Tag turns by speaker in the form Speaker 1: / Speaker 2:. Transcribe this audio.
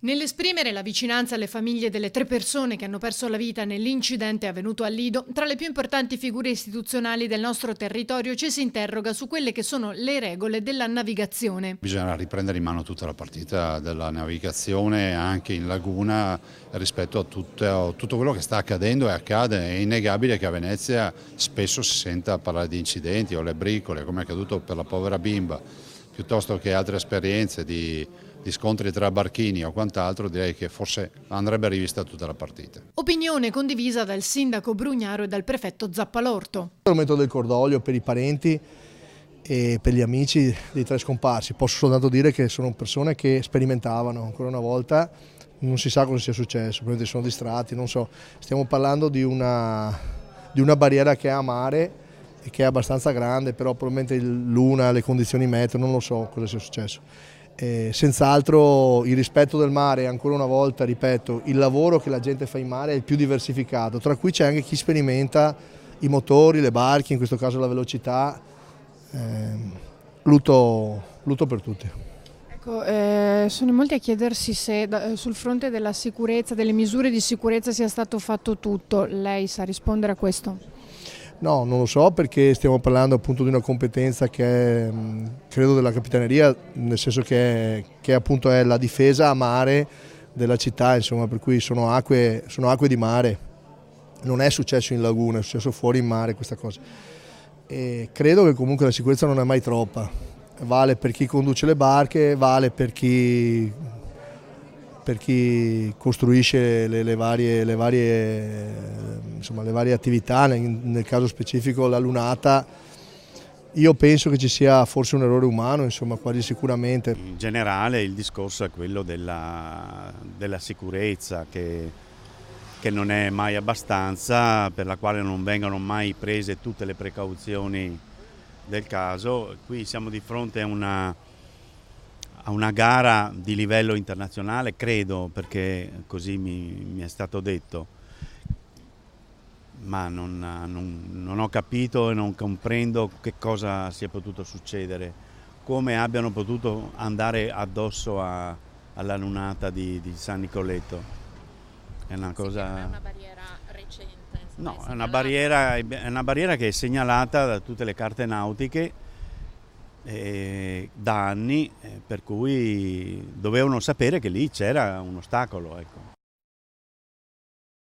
Speaker 1: Nell'esprimere la vicinanza alle famiglie delle 3 persone che hanno perso la vita nell'incidente avvenuto a Lido, tra le più importanti figure istituzionali del nostro territorio ci si interroga su quelle che sono le regole della navigazione.
Speaker 2: Bisogna riprendere in mano tutta la partita della navigazione anche in laguna rispetto a tutto quello che sta accadendo e accade. È innegabile che a Venezia spesso si senta parlare di incidenti o le bricole, come è accaduto per la povera bimba, piuttosto che altre esperienze di scontri tra barchini o quant'altro. Direi che forse andrebbe rivista tutta la partita.
Speaker 1: Opinione condivisa dal sindaco Brugnaro e dal prefetto Zappalorto.
Speaker 3: Il momento del cordoglio per i parenti e per gli amici dei 3 scomparsi. Posso soltanto dire che sono persone che sperimentavano, ancora una volta non si sa cosa sia successo, probabilmente sono distratti, non so. Stiamo parlando di una barriera che è a mare e che è abbastanza grande, però probabilmente l'una, le condizioni meteo, non lo so cosa sia successo. Senz'altro il rispetto del mare, ancora una volta ripeto, il lavoro che la gente fa in mare è il più diversificato, tra cui c'è anche chi sperimenta i motori, le barche, in questo caso la velocità. Lutto per tutti.
Speaker 4: Ecco, sono in molti a chiedersi se sul fronte della sicurezza, delle misure di sicurezza sia stato fatto tutto. Lei sa rispondere a questo?
Speaker 3: No, non lo so, perché stiamo parlando appunto di una competenza che è, credo, della Capitaneria, nel senso che appunto è la difesa a mare della città, insomma, per cui sono acque di mare. Non è successo in laguna, è successo fuori in mare questa cosa. E credo che comunque la sicurezza non è mai troppa. Vale per chi conduce le barche, vale per chi costruisce le varie attività, nel caso specifico la lunata. Io penso che ci sia forse un errore umano, insomma, quasi sicuramente.
Speaker 5: In generale il discorso è quello della sicurezza che non è mai abbastanza, per la quale non vengono mai prese tutte le precauzioni del caso. Qui siamo di fronte a una gara di livello internazionale, credo, perché così mi è stato detto, ma non ho capito e non comprendo che cosa sia potuto succedere, come abbiano potuto andare addosso alla lunata di San Nicoletto. È una cosa...
Speaker 6: Sì, è una barriera recente.
Speaker 5: No, è una barriera che è segnalata da tutte le carte nautiche da anni, per cui dovevano sapere che lì c'era un ostacolo, ecco.